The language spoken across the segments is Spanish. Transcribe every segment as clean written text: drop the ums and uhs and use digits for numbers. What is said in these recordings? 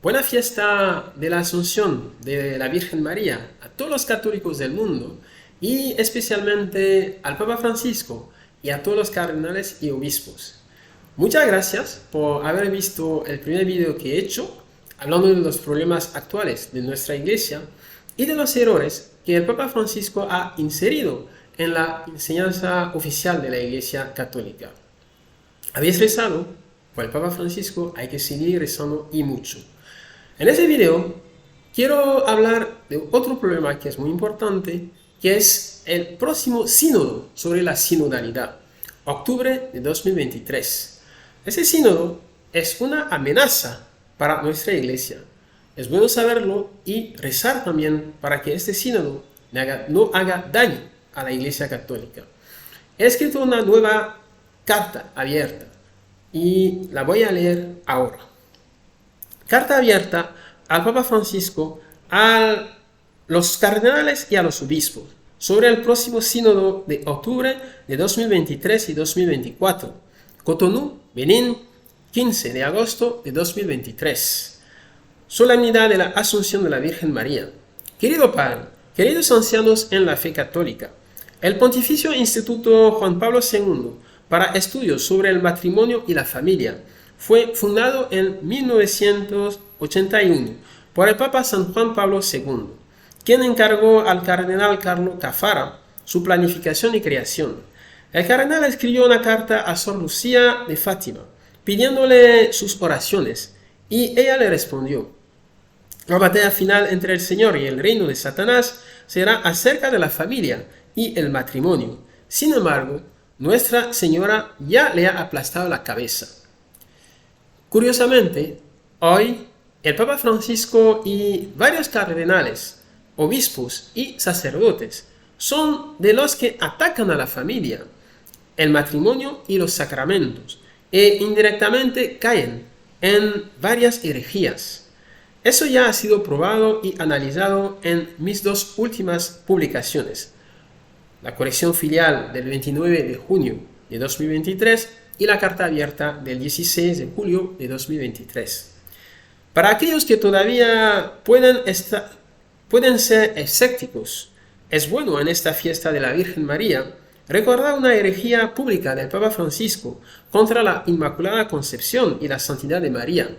Buena fiesta de la Asunción de la Virgen María a todos los católicos del mundo y especialmente al Papa Francisco y a todos los cardenales y obispos. Muchas gracias por haber visto el primer video que he hecho hablando de los problemas actuales de nuestra iglesia y de los errores que el Papa Francisco ha inserido en la enseñanza oficial de la Iglesia Católica. ¿Habéis rezado? Por el Papa Francisco hay que seguir rezando y mucho. En este video quiero hablar de otro problema que es muy importante, que es el próximo sínodo sobre la sinodalidad, octubre de 2023. Ese sínodo es una amenaza para nuestra iglesia. Es bueno saberlo y rezar también para que este sínodo no haga daño a la iglesia católica. He escrito una nueva carta abierta y la voy a leer ahora. Carta abierta al Papa Francisco, a los cardenales y a los obispos sobre el próximo sínodo de octubre de 2023 y 2024. Cotonú, Benín, 15 de agosto de 2023. Solemnidad de la Asunción de la Virgen María. Querido Padre, queridos ancianos en la fe católica, el Pontificio Instituto Juan Pablo II para estudios sobre el matrimonio y la familia fue fundado en 1981 por el Papa San Juan Pablo II, quien encargó al cardenal Carlo Caffarra su planificación y creación. El cardenal escribió una carta a Sor Lucía de Fátima, pidiéndole sus oraciones, y ella le respondió: la batalla final entre el Señor y el reino de Satanás será acerca de la familia y el matrimonio. Sin embargo, Nuestra Señora ya le ha aplastado la cabeza. Curiosamente, hoy el Papa Francisco y varios cardenales, obispos y sacerdotes son de los que atacan a la familia, el matrimonio y los sacramentos, e indirectamente caen en varias herejías. Eso ya ha sido probado y analizado en mis dos últimas publicaciones: la corrección filial del 29 de junio de 2023 y la carta abierta del 16 de julio de 2023. Para aquellos que todavía pueden ser escépticos, es bueno en esta fiesta de la Virgen María recordar una herejía pública del Papa Francisco contra la Inmaculada Concepción y la Santidad de María.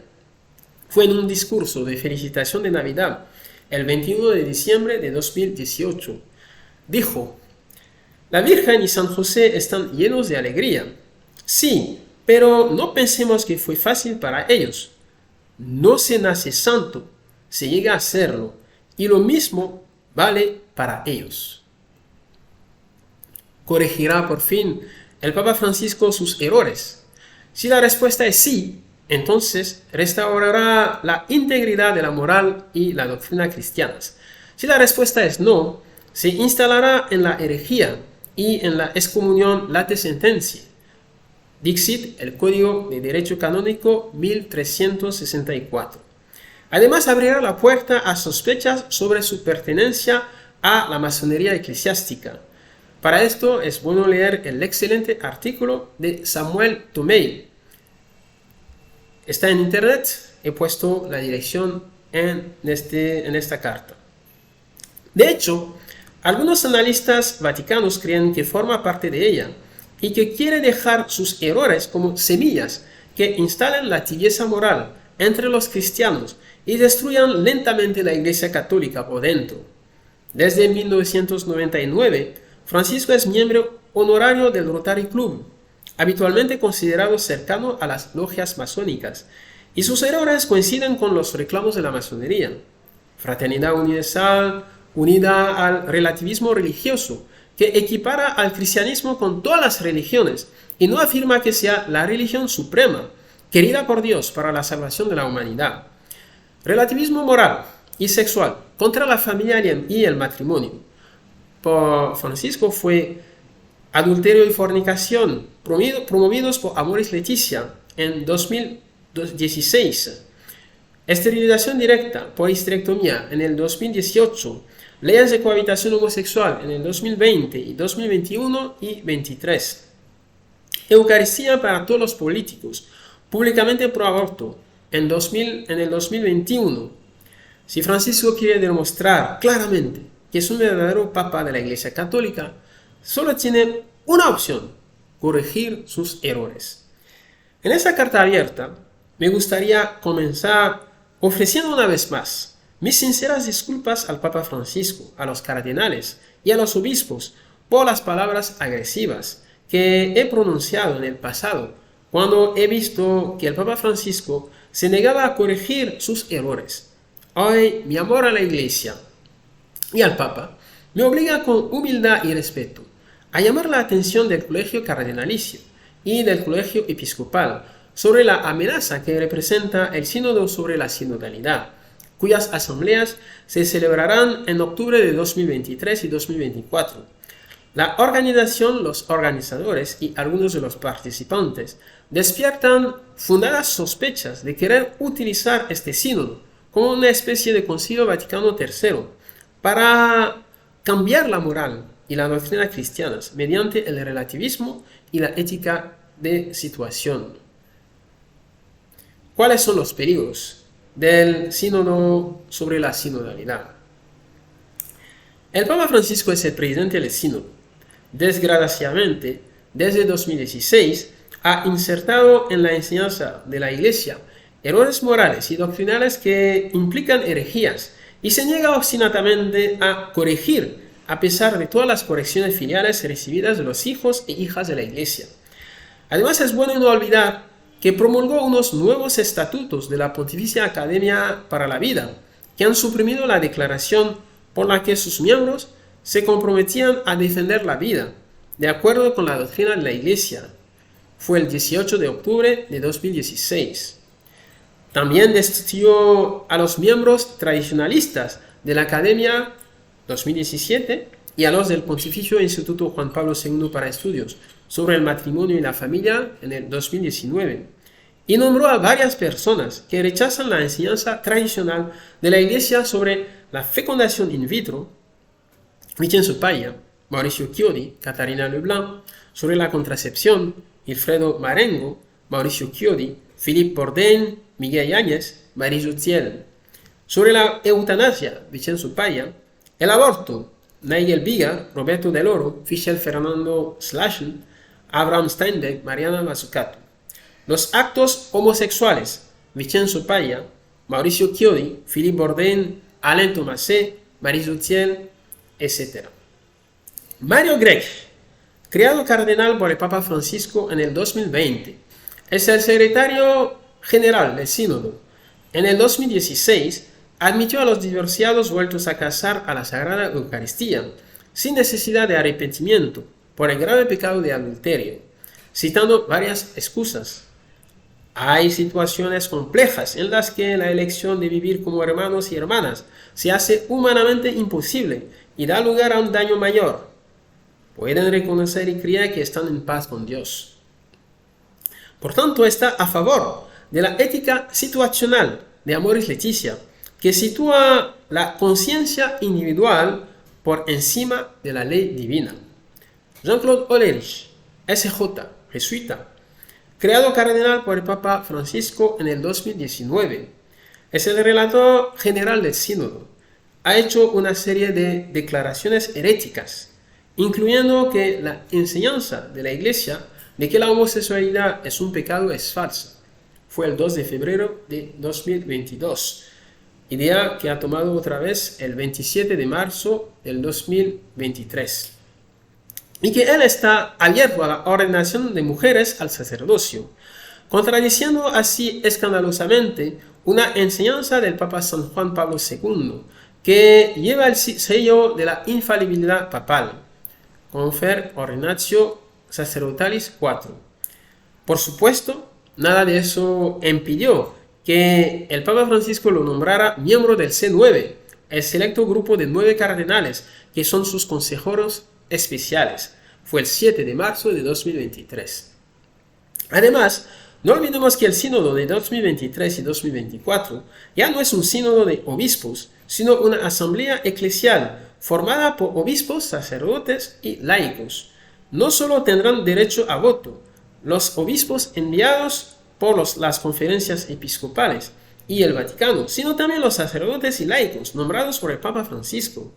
Fue en un discurso de felicitación de Navidad, el 21 de diciembre de 2018. Dijo: la Virgen y San José están llenos de alegría. Sí, pero no pensemos que fue fácil para ellos. No se nace santo, se llega a serlo, y lo mismo vale para ellos. ¿Corregirá por fin el Papa Francisco sus errores? Si la respuesta es sí, entonces restaurará la integridad de la moral y la doctrina cristianas. Si la respuesta es no, se instalará en la herejía y en la excomunión late sentencia. Dixit, el Código de Derecho Canónico 1364. Además, abrirá la puerta a sospechas sobre su pertenencia a la masonería eclesiástica. Para esto es bueno leer el excelente artículo de Samuel Tomei. Está en internet, he puesto la dirección en esta carta. De hecho, algunos analistas vaticanos creen que forma parte de ella y que quiere dejar sus errores como semillas que instalen la tibieza moral entre los cristianos y destruyan lentamente la Iglesia Católica por dentro. Desde 1999, Francisco es miembro honorario del Rotary Club, habitualmente considerado cercano a las logias masónicas, y sus errores coinciden con los reclamos de la masonería: fraternidad universal, unida al relativismo religioso, que equipara al cristianismo con todas las religiones y no afirma que sea la religión suprema, querida por Dios para la salvación de la humanidad. Relativismo moral y sexual contra la familia y el matrimonio. Por Francisco fue adulterio y fornicación, promovidos por Amoris Laetitia en 2016. Esterilización directa por histerectomía en el 2018, leyes de cohabitación homosexual en el 2020 y 2021 y 2023. Eucaristía para todos los políticos, públicamente pro aborto, en el 2021, si Francisco quiere demostrar claramente que es un verdadero papa de la Iglesia Católica, solo tiene una opción: corregir sus errores. En esta carta abierta, me gustaría comenzar ofreciendo una vez más mis sinceras disculpas al Papa Francisco, a los cardenales y a los obispos por las palabras agresivas que he pronunciado en el pasado cuando he visto que el Papa Francisco se negaba a corregir sus errores. Hoy mi amor a la Iglesia y al Papa me obliga con humildad y respeto a llamar la atención del Colegio Cardenalicio y del Colegio Episcopal sobre la amenaza que representa el Sínodo sobre la Sinodalidad, cuyas asambleas se celebrarán en octubre de 2023 y 2024. La organización, los organizadores y algunos de los participantes despiertan fundadas sospechas de querer utilizar este sínodo como una especie de Concilio Vaticano III para cambiar la moral y la doctrina cristianas mediante el relativismo y la ética de situación. ¿Cuáles son los peligros del sínodo sobre la sinodalidad? El Papa Francisco es el presidente del sínodo. Desgraciadamente, desde 2016 ha insertado en la enseñanza de la Iglesia errores morales y doctrinales que implican herejías y se niega obstinadamente a corregir a pesar de todas las correcciones filiales recibidas de los hijos e hijas de la Iglesia. Además, es bueno no olvidar que promulgó unos nuevos estatutos de la Pontificia Academia para la Vida, que han suprimido la declaración por la que sus miembros se comprometían a defender la vida, de acuerdo con la doctrina de la Iglesia. Fue el 18 de octubre de 2016. También destituyó a los miembros tradicionalistas de la Academia 2017 y a los del Pontificio Instituto Juan Pablo II para Estudios sobre el Matrimonio y la Familia en el 2019. Y nombró a varias personas que rechazan la enseñanza tradicional de la Iglesia sobre la fecundación in vitro: Vincenzo Paya, Mauricio Chiodi, Catarina Leblanc; sobre la contracepción: Wilfredo Marengo, Mauricio Chiodi, Philippe Bourdain, Miguel Yáñez, Mauricio Thiel; sobre la eutanasia: Vincenzo Paya; el aborto: Nigel Viga, Roberto Del Oro, Fischel Fernando Slaschen, Abraham Steinbeck, Mariana Mazzucato; los actos homosexuales: Vincenzo Paya, Mauricio Chiodi, Philippe Bourdain, Alain Thomasé, Mauricio Thiel, etc. Mario Grech, creado cardenal por el Papa Francisco en el 2020, es el secretario general del sínodo. En el 2016 admitió a los divorciados vueltos a casar a la Sagrada Eucaristía sin necesidad de arrepentimiento por el grave pecado de adulterio, citando varias excusas. Hay situaciones complejas en las que la elección de vivir como hermanos y hermanas se hace humanamente imposible y da lugar a un daño mayor. Pueden reconocer y creer que están en paz con Dios. Por tanto, está a favor de la ética situacional de Amoris Laetitia, que sitúa la conciencia individual por encima de la ley divina. Jean-Claude Hollerich, SJ, jesuita, creado cardenal por el Papa Francisco en el 2019, es el relator general del sínodo. Ha hecho una serie de declaraciones heréticas, incluyendo que la enseñanza de la Iglesia de que la homosexualidad es un pecado es falsa. Fue el 2 de febrero de 2022, idea que ha tomado otra vez el 27 de marzo del 2023. Y que él está abierto a la ordenación de mujeres al sacerdocio, contradiciendo así escandalosamente una enseñanza del Papa San Juan Pablo II, que lleva el sello de la infalibilidad papal, Confer Ordinatio Sacerdotalis 4. Por supuesto, nada de eso impidió que el Papa Francisco lo nombrara miembro del C9, el selecto grupo de 9 cardenales que son sus consejeros especiales. Fue el 7 de marzo de 2023. Además, no olvidemos que el sínodo de 2023 y 2024 ya no es un sínodo de obispos, sino una asamblea eclesial formada por obispos, sacerdotes y laicos. No solo tendrán derecho a voto los obispos enviados por las conferencias episcopales y el Vaticano, sino también los sacerdotes y laicos nombrados por el Papa Francisco.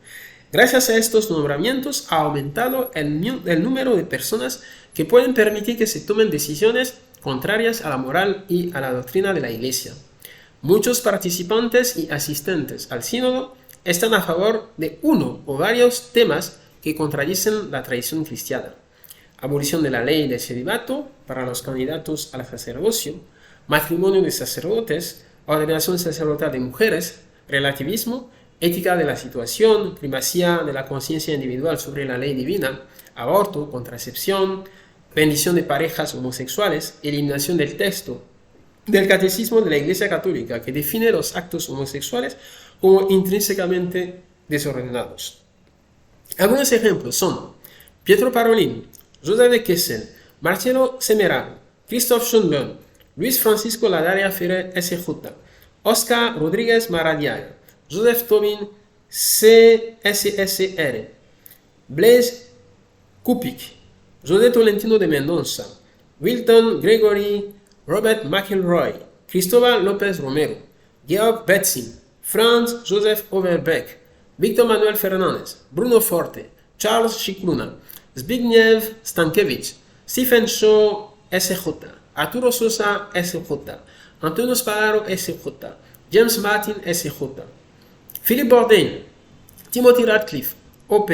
Gracias a estos nombramientos ha aumentado el número de personas que pueden permitir que se tomen decisiones contrarias a la moral y a la doctrina de la Iglesia. Muchos participantes y asistentes al sínodo están a favor de uno o varios temas que contradicen la tradición cristiana: abolición de la ley de celibato para los candidatos al sacerdocio, matrimonio de sacerdotes, ordenación sacerdotal de mujeres, relativismo, ética de la situación, primacía de la conciencia individual sobre la ley divina, aborto, contracepción, bendición de parejas homosexuales, eliminación del texto del Catecismo de la Iglesia Católica que define los actos homosexuales como intrínsecamente desordenados. Algunos ejemplos son Pietro Parolin, Joseph de Kessel, Marcelo Semeraro, Christoph Schönborn, Luis Francisco Ladaria Ferrer SJ, Oscar Rodríguez Maradiaga, Joseph Tobin CSSR, Blaise Kupik, José Tolentino de Mendoza, Wilton Gregory, Robert McIlroy, Cristóbal López Romero, Georg Betzin, Franz Joseph Overbeck, Víctor Manuel Fernández, Bruno Forte, Charles Scicluna, Zbigniew Stankiewicz, Stephen Shaw SJ, Arturo Sosa SJ, Antonio Spadaro SJ, James Martin SJ, Philip Bourdain, Timothy Radcliffe, OP,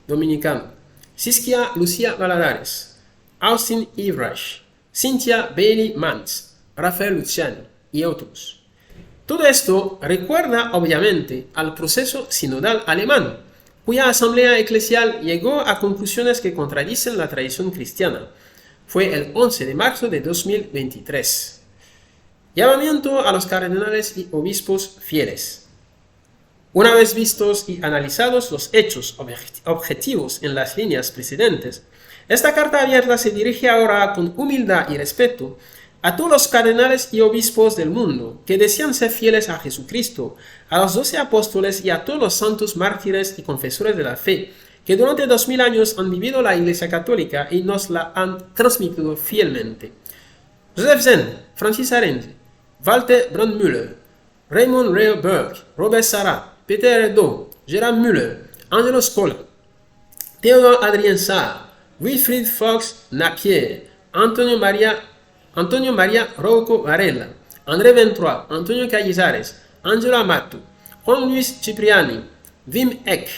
dominicano, Siskia Lucía Valadares, Austin Ivrash, Cynthia Bailey Mantz, Rafael Luciani y otros. Todo esto recuerda obviamente al proceso sinodal alemán, cuya asamblea eclesial llegó a conclusiones que contradicen la tradición cristiana. Fue el 11 de marzo de 2023. Llamamiento a los cardenales y obispos fieles. Una vez vistos y analizados los hechos objetivos en las líneas precedentes, esta carta abierta se dirige ahora con humildad y respeto a todos los cardenales y obispos del mundo que desean ser fieles a Jesucristo, a los 12 apóstoles y a todos los santos mártires y confesores de la fe que durante 2000 años han vivido la Iglesia Católica y nos la han transmitido fielmente. Joseph Zen, Francis Arendt, Walter Brandmüller, Raymond Ray Burke, Robert Sarrat, Peter Erdo, Gerard Müller, Angelo Scola, Theodor Adrien Saar, Wilfried Fox Napier, Antonio María Rouco Varela, André Ventroy, Antonio Cañizares, Angelo Amato, Juan Luis Cipriani, Wim Eck,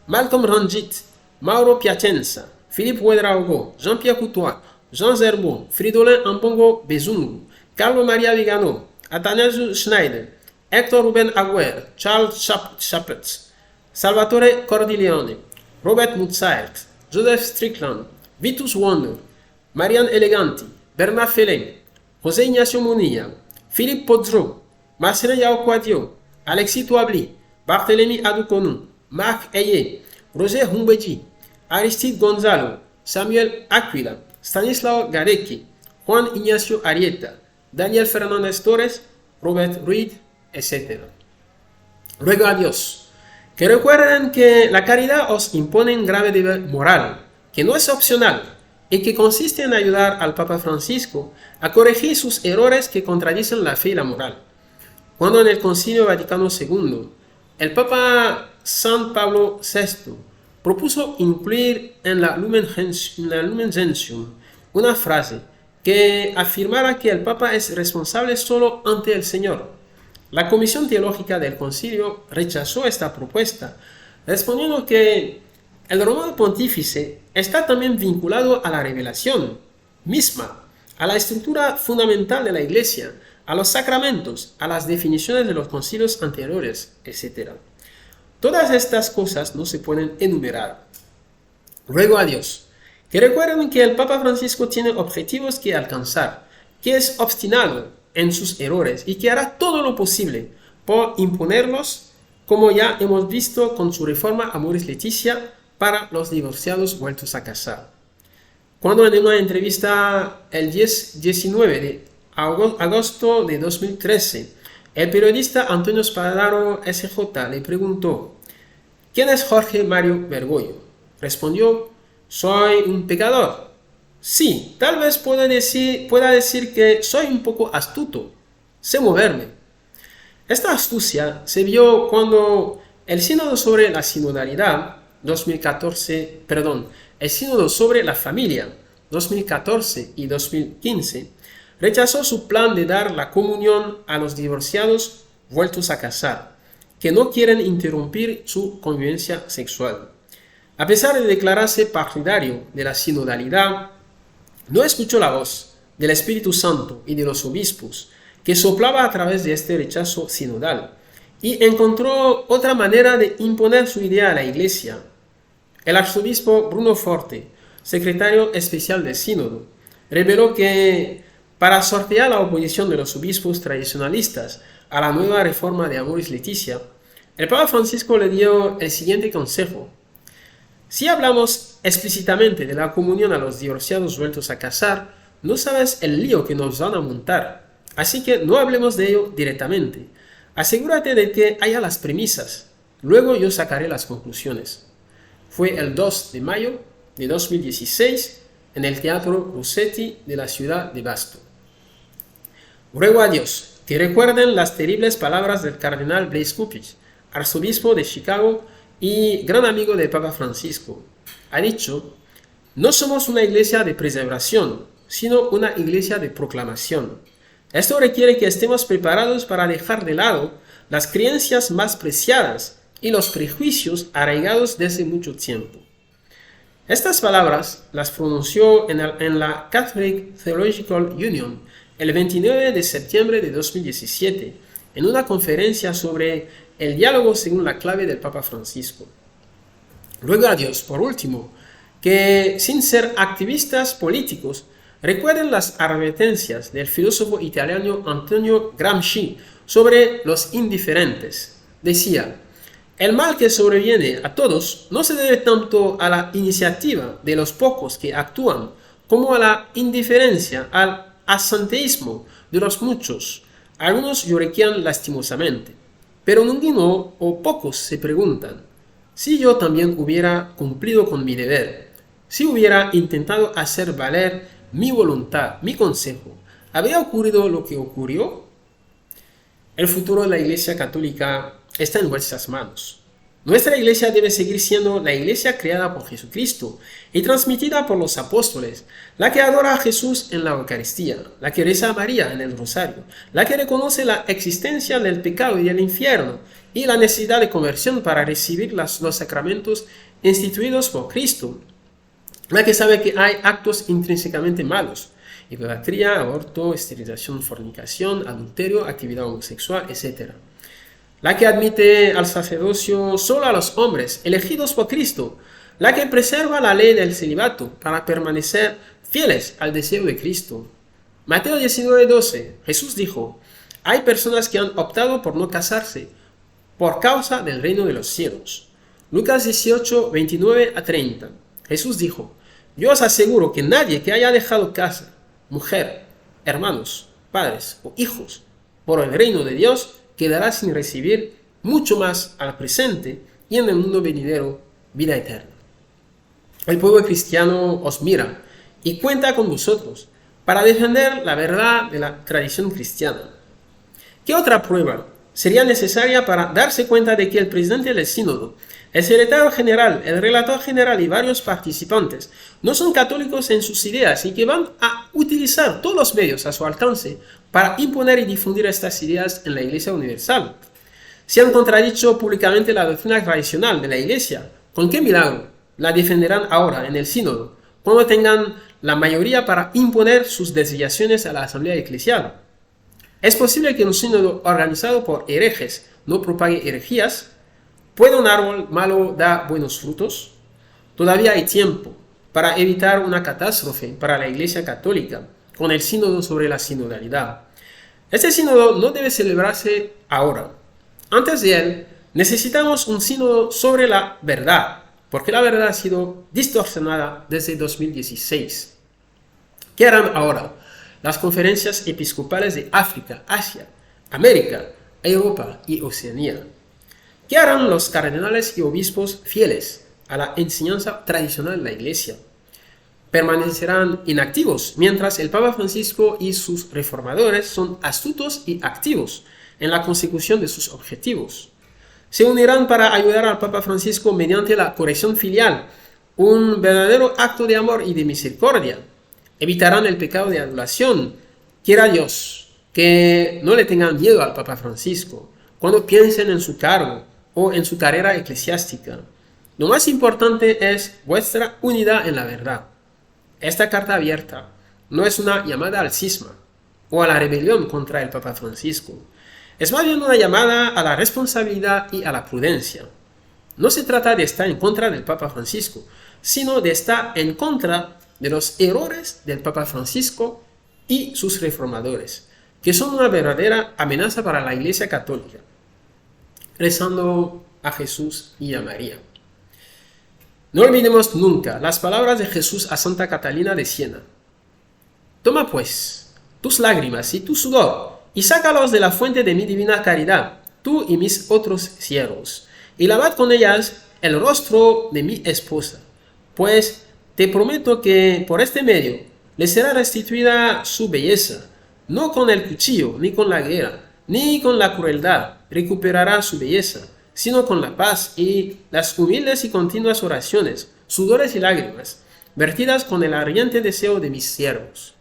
Malcolm Ranjit, Mauro Piacenza, Philippe Ouedraogo, Jean-Pierre Coutois, Jean Zerbo, Fridolin Ambongo Bezungu, Carlo Maria Vigano, Athanasio Schneider, Héctor Rubén Agüer, Charles Chappetz, Salvatore Cordileone, Robert Mutsaert, Joseph Strickland, Vitus Wonder, Marian Eleganti, Bernard Fellin, José Ignacio Munilla, Philippe Podzro, Marcelin Yaoquadio, Alexis Toabli, Barthélemy Adukonou, Marc Eye, Roger Humbeji, Aristide Gonzalo, Samuel Aquila, Stanislao Gadecki, Juan Ignacio Arieta, Daniel Fernández Torres, Robert Reed, etc. Ruego a Dios que recuerden que la caridad os impone un grave deber moral, que no es opcional y que consiste en ayudar al Papa Francisco a corregir sus errores que contradicen la fe y la moral. Cuando en el Concilio Vaticano II, el Papa San Pablo VI propuso incluir en la Lumen Gentium una frase que afirmara que el Papa es responsable solo ante el Señor. La Comisión Teológica del Concilio rechazó esta propuesta, respondiendo que el Romano Pontífice está también vinculado a la revelación misma, a la estructura fundamental de la Iglesia, a los sacramentos, a las definiciones de los concilios anteriores, etc. Todas estas cosas no se pueden enumerar. Ruego a Dios que recuerden que el Papa Francisco tiene objetivos que alcanzar, que es obstinado en sus errores y que hará todo lo posible por imponerlos, como ya hemos visto con su reforma Amoris Laetitia para los divorciados vueltos a casar. Cuando en una entrevista el 19 de agosto de 2013, el periodista Antonio Spadaro SJ le preguntó: ¿quién es Jorge Mario Bergoglio? Respondió: soy un pecador. Sí, tal vez pueda decir que soy un poco astuto, sé moverme. Esta astucia se vio cuando el Sínodo sobre la Sinodalidad 2014, perdón, el Sínodo sobre la Familia 2014 y 2015 rechazó su plan de dar la comunión a los divorciados vueltos a casar, que no quieren interrumpir su convivencia sexual. A pesar de declararse partidario de la sinodalidad, no escuchó la voz del Espíritu Santo y de los obispos que soplaba a través de este rechazo sinodal y encontró otra manera de imponer su idea a la Iglesia. El arzobispo Bruno Forte, secretario especial del sínodo, reveló que para sortear la oposición de los obispos tradicionalistas a la nueva reforma de Amoris Laetitia, el Papa Francisco le dio el siguiente consejo: si hablamos explícitamente de la comunión a los divorciados vueltos a casar, no sabes el lío que nos van a montar, así que no hablemos de ello directamente. Asegúrate de que haya las premisas, luego yo sacaré las conclusiones. Fue el 2 de mayo de 2016 en el Teatro Rossetti de la ciudad de Basto. Ruego a Dios que recuerden las terribles palabras del cardenal Blaise Cupich, arzobispo de Chicago y gran amigo del Papa Francisco. Ha dicho: no somos una iglesia de preservación, sino una iglesia de proclamación. Esto requiere que estemos preparados para dejar de lado las creencias más preciadas y los prejuicios arraigados desde mucho tiempo. Estas palabras las pronunció en la Catholic Theological Union el 29 de septiembre de 2017, en una conferencia sobre el diálogo según la clave del Papa Francisco. Ruego a Dios, por último, que sin ser activistas políticos, recuerden las advertencias del filósofo italiano Antonio Gramsci sobre los indiferentes. Decía: el mal que sobreviene a todos no se debe tanto a la iniciativa de los pocos que actúan, como a la indiferencia, al asenteísmo de los muchos. Algunos lloriquean lastimosamente, pero ninguno o pocos se preguntan: si yo también hubiera cumplido con mi deber, si hubiera intentado hacer valer mi voluntad, mi consejo, ¿habría ocurrido lo que ocurrió? El futuro de la Iglesia Católica está en vuestras manos. Nuestra Iglesia debe seguir siendo la Iglesia creada por Jesucristo y transmitida por los apóstoles, la que adora a Jesús en la Eucaristía, la que reza a María en el Rosario, la que reconoce la existencia del pecado y del infierno y la necesidad de conversión para recibir los sacramentos instituidos por Cristo, la que sabe que hay actos intrínsecamente malos: idolatría, aborto, esterilización, fornicación, adulterio, actividad homosexual, etc. La que admite al sacerdocio solo a los hombres elegidos por Cristo, la que preserva la ley del celibato para permanecer fieles al deseo de Cristo. Mateo 19:12, Jesús dijo: hay personas que han optado por no casarse por causa del reino de los cielos. Lucas 18:29 a 30, Jesús dijo: yo os aseguro que nadie que haya dejado casa, mujer, hermanos, padres o hijos por el reino de Dios quedará sin recibir mucho más al presente y en el mundo venidero vida eterna. El pueblo cristiano os mira y cuenta con vosotros para defender la verdad de la tradición cristiana. ¿Qué otra prueba sería necesaria para darse cuenta de que el presidente del sínodo, el secretario general, el relator general y varios participantes no son católicos en sus ideas y que van a utilizar todos los medios a su alcance para imponer y difundir estas ideas en la Iglesia Universal? Si han contradicho públicamente la doctrina tradicional de la Iglesia, ¿con qué milagro la defenderán ahora en el sínodo, cuando tengan la mayoría para imponer sus desviaciones a la asamblea eclesial? ¿Es posible que un sínodo organizado por herejes no propague herejías? ¿Puede un árbol malo dar buenos frutos? Todavía hay tiempo para evitar una catástrofe para la Iglesia Católica con el sínodo sobre la sinodalidad. Este sínodo no debe celebrarse ahora. Antes de él, necesitamos un sínodo sobre la verdad, porque la verdad ha sido distorsionada desde 2016. ¿Qué harán ahora las conferencias episcopales de África, Asia, América, Europa y Oceanía? ¿Qué harán los cardenales y obispos fieles a la enseñanza tradicional de la Iglesia? permanecerán inactivos, mientras el Papa Francisco y sus reformadores son astutos y activos en la consecución de sus objetivos. Se unirán para ayudar al Papa Francisco mediante la corrección filial, un verdadero acto de amor y de misericordia. Evitarán el pecado de adulación. Quiera Dios que no le tengan miedo al Papa Francisco cuando piensen en su cargo o en su carrera eclesiástica. Lo más importante es vuestra unidad en la verdad. Esta carta abierta no es una llamada al cisma o a la rebelión contra el Papa Francisco. Es más bien una llamada a la responsabilidad y a la prudencia. No se trata de estar en contra del Papa Francisco, sino de estar en contra de los errores del Papa Francisco y sus reformadores, que son una verdadera amenaza para la Iglesia Católica. Rezando a Jesús y a María. No olvidemos nunca las palabras de Jesús a Santa Catalina de Siena. Toma pues tus lágrimas y tu sudor y sácalos de la fuente de mi divina caridad, tú y mis otros siervos, y lavad con ellas el rostro de mi esposa, pues te prometo que por este medio le será restituida su belleza, no con el cuchillo, ni con la guerra, ni con la crueldad recuperará su belleza, sino con la paz y las humildes y continuas oraciones, sudores y lágrimas, vertidas con el ardiente deseo de mis siervos.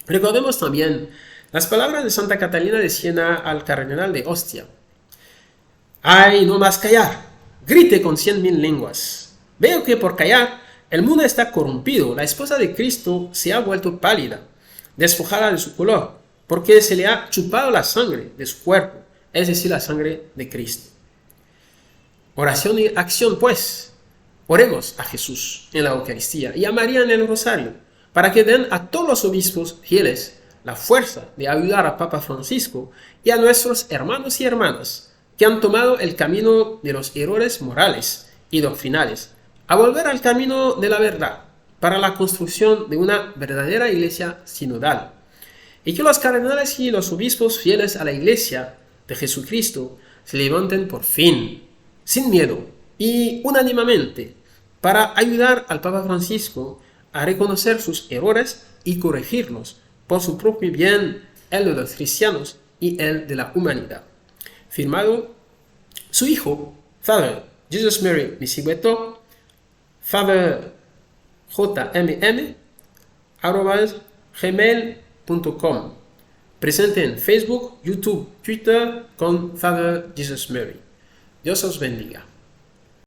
Recordemos también las palabras de Santa Catalina de Siena al cardenal de Ostia. ¡Ay, no más callar! Grite con 100.000 lenguas. Veo que por callar el mundo está corrompido, la esposa de Cristo se ha vuelto pálida, despojada de su color, porque se le ha chupado la sangre de su cuerpo, es decir, la sangre de Cristo. Oración y acción, pues. Oremos a Jesús en la Eucaristía y a María en el Rosario, para que den a todos los obispos fieles la fuerza de ayudar a Papa Francisco y a nuestros hermanos y hermanas que han tomado el camino de los errores morales y doctrinales, a volver al camino de la verdad, para la construcción de una verdadera iglesia sinodal. Y que los cardenales y los obispos fieles a la iglesia de Jesucristo se levanten por fin, sin miedo y unánimemente, para ayudar al Papa Francisco a reconocer sus errores y corregirlos por su propio bien, el de los cristianos y el de la humanidad. Firmado su hijo, Father Jesus Mary Misigüeto, Father JMM@gmail.com. Presente en Facebook, YouTube, Twitter con Father Jesus Mary. Dios os bendiga.